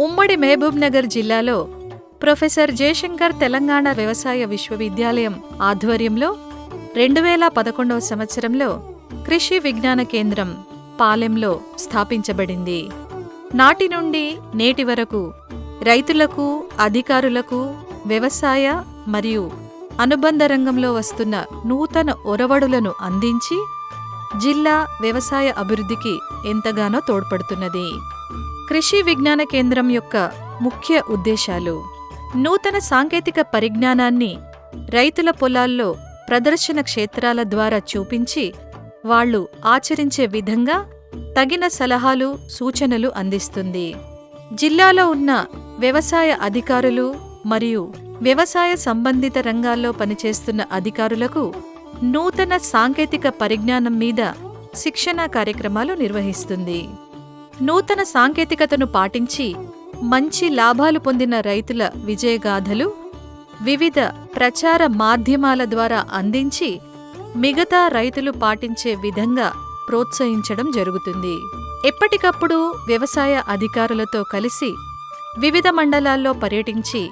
ఉమ్మడి మహబూబ్నగర్ జిల్లాలో ప్రొఫెసర్ జయశంకర్ తెలంగాణ వ్యవసాయ విశ్వవిద్యాలయం ఆధ్వర్యంలో 2011వ సంవత్సరంలో కృషి విజ్ఞాన కేంద్రం పాలెంలో స్థాపించబడింది. నాటి నుండి నేటి వరకు రైతులకు, అధికారులకు వ్యవసాయ మరియు అనుబంధ రంగంలో వస్తున్న నూతన ఒరవడులను అందించి జిల్లా వ్యవసాయ అభివృద్ధికి ఎంతగానో తోడ్పడుతున్నది. కృషి విజ్ఞాన కేంద్రం యొక్క ముఖ్య ఉద్దేశాలు: నూతన సాంకేతిక పరిజ్ఞానాన్ని రైతుల పొలాల్లో ప్రదర్శన క్షేత్రాల ద్వారా చూపించి వాళ్లు ఆచరించే విధంగా తగిన సలహాలు, సూచనలు అందిస్తుంది. జిల్లాలో ఉన్న వ్యవసాయ అధికారులు మరియు వ్యవసాయ సంబంధిత రంగాల్లో పనిచేస్తున్న అధికారులకు నూతన సాంకేతిక పరిజ్ఞానం మీద శిక్షణా కార్యక్రమాలు నిర్వహిస్తుంది. నూతన సాంకేతికతను పాటించి మంచి లాభాలు పొందిన రైతుల విజయగాథలు వివిధ ప్రచార మాధ్యమాల ద్వారా అందించి మిగతా రైతులు పాటించే విధంగా ప్రోత్సహించడం జరుగుతుంది. ఎప్పటికప్పుడు వ్యవసాయ అధికారులతో కలిసి వివిధ మండలాల్లో పర్యటించి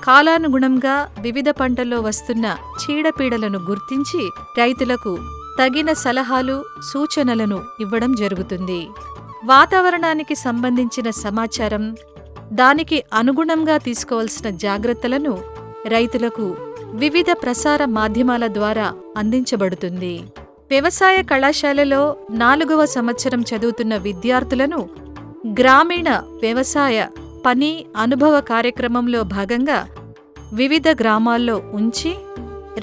కాలానుగుణంగా వివిధ పంటల్లో వస్తున్న చీడపీడలను గుర్తించి రైతులకు తగిన సలహాలు, సూచనలను ఇవ్వడం జరుగుతుంది. వాతావరణానికి సంబంధించిన సమాచారం, దానికి అనుగుణంగా తీసుకోవాల్సిన జాగ్రత్తలను రైతులకు వివిధ ప్రసార మాధ్యమాల ద్వారా అందించబడుతుంది. వ్యవసాయ కళాశాలలో 4వ సంవత్సరం చదువుతున్న విద్యార్థులను గ్రామీణ వ్యవసాయ పని అనుభవ కార్యక్రమంలో భాగంగా వివిధ గ్రామాల్లో ఉంచి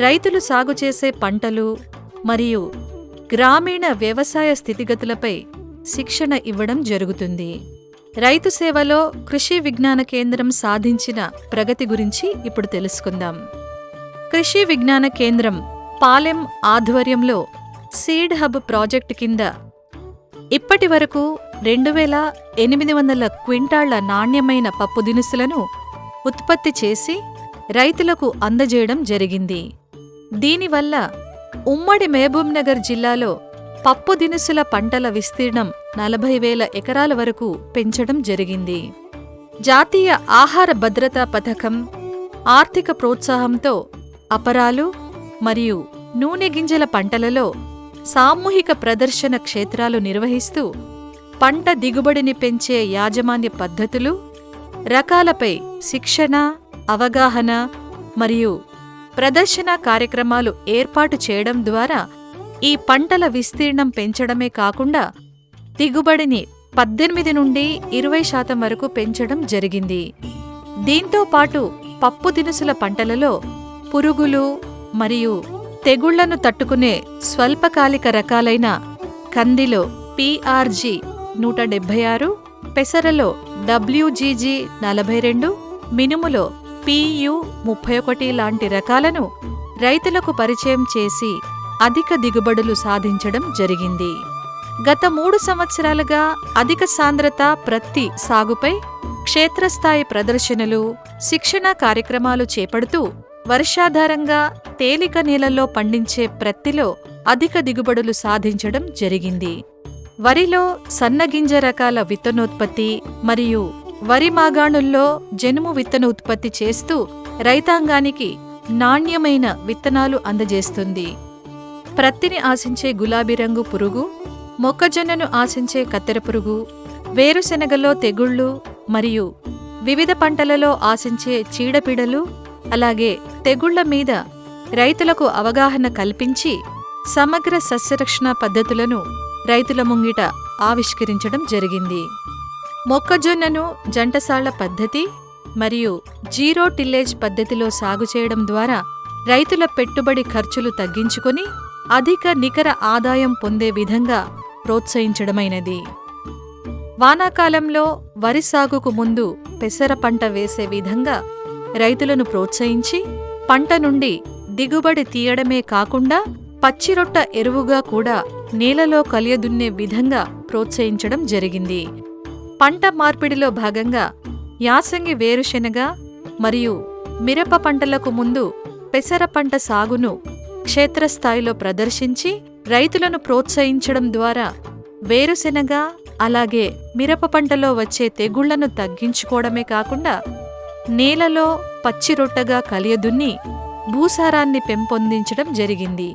రైతులు సాగు చేసే పంటలు మరియు గ్రామీణ వ్యవసాయ స్థితిగతులపై శిక్షణ ఇవ్వడం జరుగుతుంది. రైతు సేవలో కృషి విజ్ఞాన కేంద్రం సాధించిన ప్రగతి గురించి ఇప్పుడు తెలుసుకుందాం. కృషి విజ్ఞాన కేంద్రం పాలెం ఆధ్వర్యంలో సీడ్ హబ్ ప్రాజెక్టు కింద ఇప్పటి వరకు 2800 క్వింటాళ్ల నాణ్యమైన పప్పు దినుసులను ఉత్పత్తి చేసి రైతులకు అందజేయడం జరిగింది. దీనివల్ల ఉమ్మడి మహబూబ్నగర్ జిల్లాలో పప్పు దినుసుల పంటల విస్తీర్ణం 40,000 ఎకరాల వరకు పెంచడం జరిగింది. జాతీయ ఆహార భద్రతా పథకం ఆర్థిక ప్రోత్సాహంతో అపరాలు మరియు నూనె గింజల పంటలలో సామూహిక ప్రదర్శన క్షేత్రాలు నిర్వహిస్తూ పంట దిగుబడిని పెంచే యాజమాన్య పద్ధతులు, రకాలపై శిక్షణ, అవగాహన మరియు ప్రదర్శన కార్యక్రమాలు ఏర్పాటు చేయడం ద్వారా ఈ పంటల విస్తీర్ణం పెంచడమే కాకుండా దిగుబడిని 18 నుండి 20% వరకు పెంచడం జరిగింది. దీంతో పాటు పప్పు దినుసుల పంటలలో పురుగులు మరియు తెగుళ్లను తట్టుకునే స్వల్పకాలిక రకాలైన కందిలో PRG 176, పెసరలో WGG 42, మినుములో PU 31 లాంటి రకాలను రైతులకు పరిచయం చేసి అధిక దిగుబడులు సాధించడం జరిగింది. గత 3 సంవత్సరాలుగా అధిక సాంద్రత ప్రత్తి సాగుపై క్షేత్రస్థాయి ప్రదర్శనలు, శిక్షణా కార్యక్రమాలు చేపడుతూ వర్షాధారంగా తేలిక నేలల్లో పండించే ప్రత్తిలో అధిక దిగుబడులు సాధించడం జరిగింది. వరిలో సన్నగింజ రకాల విత్తనోత్పత్తి మరియు వరి మాగాణుల్లో జనుము విత్తన ఉత్పత్తి చేస్తూ రైతాంగానికి నాణ్యమైన విత్తనాలు అందజేస్తుంది. ప్రత్తిని ఆశించే గులాబీ రంగు పురుగు, మొక్కజొన్నను ఆశించే కత్తెర పురుగు, వేరుశెనగలో తెగుళ్లు మరియు వివిధ పంటలలో ఆశించే చీడపీడలు, అలాగే తెగుళ్ల మీద రైతులకు అవగాహన కల్పించి సమగ్ర సస్యరక్షణ పద్ధతులను రైతుల ముంగిట ఆవిష్కరించడం జరిగింది. మొక్కజొన్నను జంటసాళ్ల పద్ధతి మరియు జీరో టిల్లేజ్ పద్ధతిలో సాగు చేయడం ద్వారా రైతుల పెట్టుబడి ఖర్చులు తగ్గించుకొని అధిక నికర ఆదాయం పొందే విధంగా ప్రోత్సహించడమైనది. వానాకాలంలో వరి సాగుకు ముందు పెసర పంట వేసే విధంగా రైతులను ప్రోత్సహించి పంట నుండి దిగుబడి తీయడమే కాకుండా పచ్చిరొట్ట ఎరువుగా కూడా నేలలో కలియదున్నే విధంగా ప్రోత్సహించడం జరిగింది. పంట మార్పిడిలో భాగంగా యాసంగి వేరుశెనగ మరియు మిరప పంటలకు ముందు పెసర పంట సాగును క్షేత్రస్థాయిలో ప్రదర్శించి రైతులను ప్రోత్సహించడం ద్వారా వేరుశెనగ అలాగే మిరప పంటలో వచ్చే తెగుళ్లను తగ్గించుకోవడమే కాకుండా నేలలో పచ్చిరొట్టగా కలియదున్ని భూసారాన్ని పెంపొందించడం జరిగింది.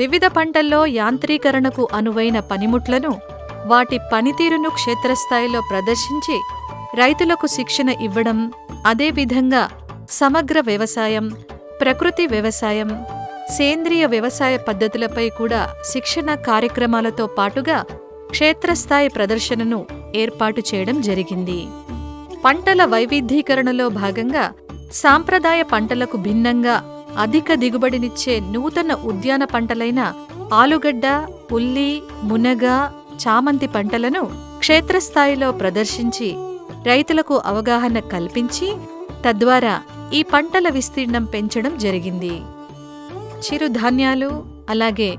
వివిధ పంటల్లో యాంత్రీకరణకు అనువైన పనిముట్లను, వాటి పనితీరును క్షేత్రస్థాయిలో ప్రదర్శించి రైతులకు శిక్షణ ఇవ్వడం, అదేవిధంగా సమగ్ర వ్యవసాయం, ప్రకృతి వ్యవసాయం, సేంద్రియ వ్యవసాయ పద్ధతులపై కూడా శిక్షణ కార్యక్రమాలతో పాటుగా క్షేత్రస్థాయి ప్రదర్శనను ఏర్పాటు చేయడం జరిగింది. పంటల వైవిధ్యీకరణలో భాగంగా సాంప్రదాయ పంటలకు భిన్నంగా అధిక దిగుబడినిచ్చే నూతన ఉద్యాన పంటలైన ఆలుగడ్డ, ఉల్లి, మునగ, చామంతి పంటలను క్షేత్రస్థాయిలో ప్రదర్శించి రైతులకు అవగాహన కల్పించి తద్వారా ఈ పంటల విస్తీర్ణం పెంచడం జరిగింది. చిరుధాన్యాలు, అలాగే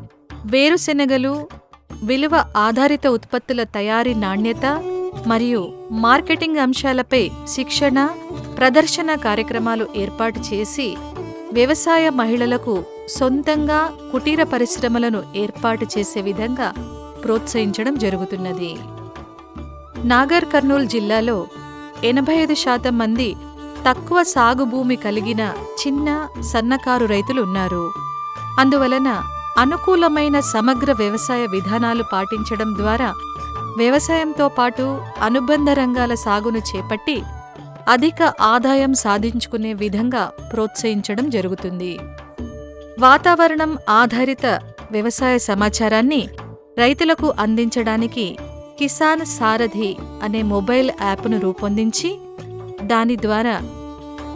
వేరుశెనగలు, విలువ ఆధారిత ఉత్పత్తుల తయారీ నాణ్యత మరియు మార్కెటింగ్ అంశాలపై శిక్షణ, ప్రదర్శన కార్యక్రమాలు ఏర్పాటు చేసి వ్యవసాయ మహిళలకు సొంతంగా కుటీర పరిశ్రమలను ఏర్పాటు చేసే విధంగా ప్రోత్సహించడం జరుగుతున్నది. నాగర్ కర్నూల్ జిల్లాలో 85% మంది తక్కువ సాగు భూమి కలిగిన చిన్న, సన్నకారు రైతులు ఉన్నారు. అందువలన అనుకూలమైన సమగ్ర వ్యవసాయ విధానాలు పాటించడం ద్వారా వ్యవసాయంతో పాటు అనుబంధ రంగాల సాగును చేపట్టి అధిక ఆదాయం సాధించుకునే విధంగా ప్రోత్సహించడం జరుగుతుంది. వాతావరణం ఆధారిత వ్యవసాయ సమాచారాన్ని రైతులకు అందించడానికి కిసాన్ సారథి అనే మొబైల్ యాప్ను రూపొందించి దాని ద్వారా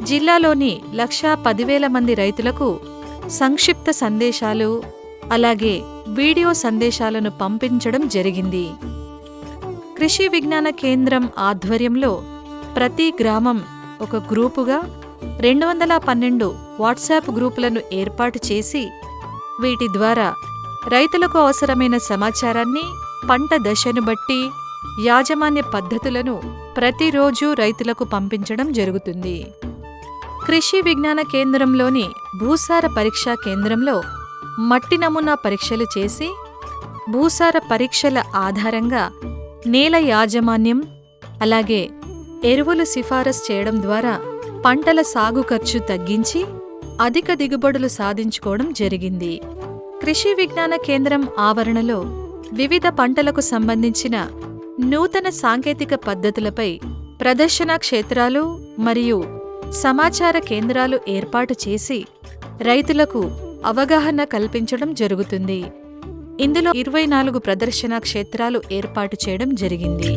జిల్లాలోని 1,10,000 మంది రైతులకు సంక్షిప్త సందేశాలు, అలాగే వీడియో సందేశాలను పంపించడం జరిగింది. కృషి విజ్ఞాన కేంద్రం ఆధ్వర్యంలో ప్రతి గ్రామం ఒక గ్రూపుగా 212 వాట్సాప్ గ్రూపులను ఏర్పాటు చేసి వీటి ద్వారా రైతులకు అవసరమైన సమాచారాన్ని, పంట దశను బట్టి యాజమాన్య పద్ధతులను ప్రతిరోజు రైతులకు పంపించడం జరుగుతుంది. కృషి విజ్ఞాన కేంద్రంలోని భూసార పరీక్షా కేంద్రంలో మట్టి నమూనా పరీక్షలు చేసి భూసార పరీక్షల ఆధారంగా నేల యాజమాన్యం, అలాగే ఎరువులు సిఫారసు చేయడం ద్వారా పంటల సాగు ఖర్చు తగ్గించి అధిక దిగుబడులు సాధించుకోవడం జరిగింది. కృషి విజ్ఞాన కేంద్రం ఆవరణలో వివిధ పంటలకు సంబంధించిన నూతన సాంకేతిక పద్ధతులపై ప్రదర్శనా క్షేత్రాలు మరియు సమాచార కేంద్రాలు ఏర్పాటు చేసి రైతులకు అవగాహన కల్పించడం జరుగుతుంది. ఇందులో 24 ప్రదర్శనా క్షేత్రాలు ఏర్పాటు చేయడం జరిగింది.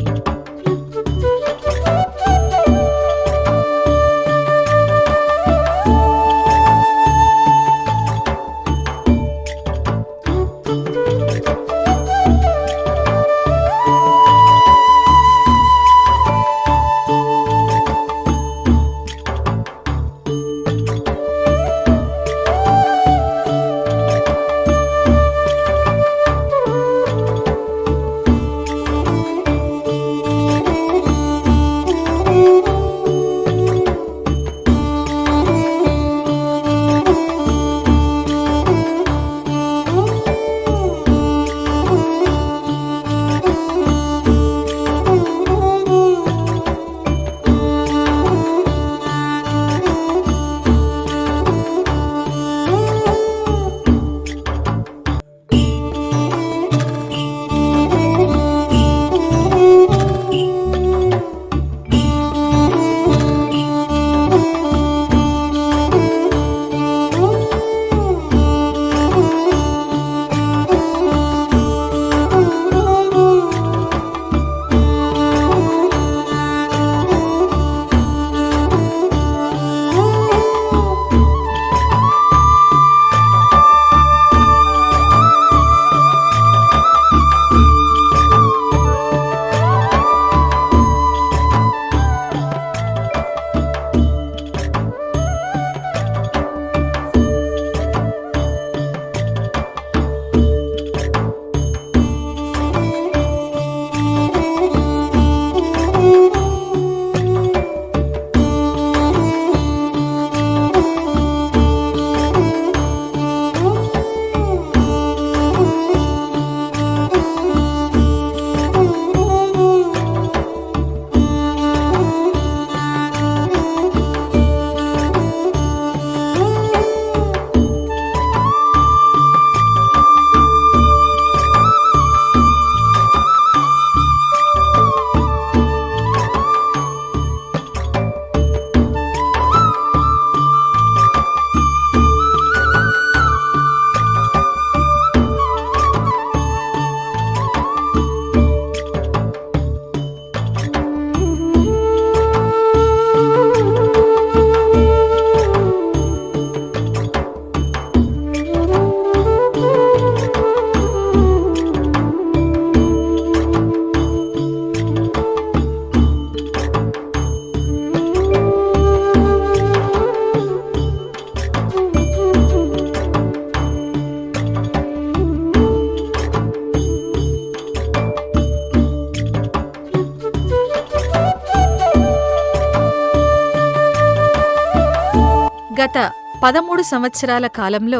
గత 13 సంవత్సరాల కాలంలో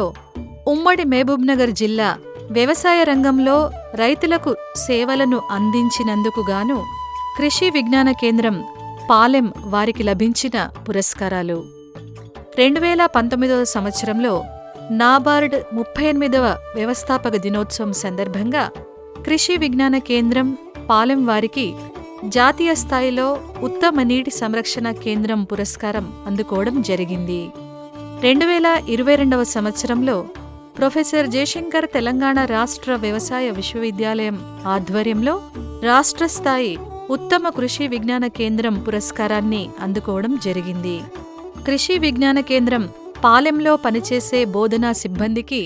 ఉమ్మడి మహబూబ్నగర్ జిల్లా వ్యవసాయ రంగంలో రైతులకు సేవలను అందించినందుకు గాను కృషి విజ్ఞాన కేంద్రం పాలెం వారికి లభించిన పురస్కారాలు. 2019 సంవత్సరంలో నాబార్డ్ 38వ వ్యవస్థాపక దినోత్సవం సందర్భంగా కృషి విజ్ఞాన కేంద్రం పాలెం వారికి జాతీయ స్థాయిలో ఉత్తమ నీటి సంరక్షణ కేంద్రం పురస్కారం అందుకోవడం జరిగింది. 2022 సంవత్సరంలో ప్రొఫెసర్ జయశంకర్ తెలంగాణ రాష్ట్ర వ్యవసాయ విశ్వవిద్యాలయం ఆధ్వర్యంలో రాష్ట్ర స్థాయి ఉత్తమ కృషి విజ్ఞాన కేంద్రం పురస్కారాన్ని అందుకోవడం జరిగింది. కృషి విజ్ఞాన కేంద్రం పాలెంలో పనిచేసే బోధనా సిబ్బందికి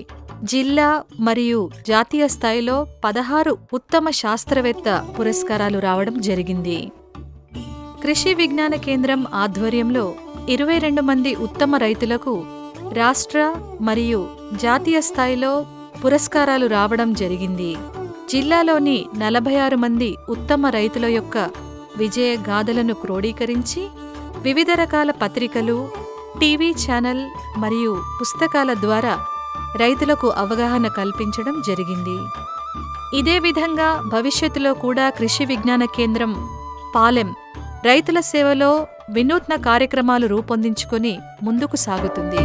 జిల్లా మరియు జాతీయ స్థాయిలో 16 ఉత్తమ శాస్త్రవేత్త పురస్కారాలు రావడం జరిగింది. కృషి విజ్ఞాన కేంద్రం ఆధ్వర్యంలో 22 మంది ఉత్తమ రైతులకు రాష్ట్ర మరియు జాతీయ స్థాయిలో పురస్కారాలు రావడం జరిగింది. జిల్లాలోని 46 మంది ఉత్తమ రైతుల యొక్క విజయ గాథలను క్రోడీకరించి వివిధ రకాల పత్రికలు, టీవీ ఛానల్ మరియు పుస్తకాల ద్వారా రైతులకు అవగాహన కల్పించడం జరిగింది. ఇదే విధంగా భవిష్యత్తులో కూడా కృషి విజ్ఞాన కేంద్రం పాలెం రైతుల సేవలో వినూత్న కార్యక్రమాలు రూపొందించుకొని ముందుకు సాగుతుంది.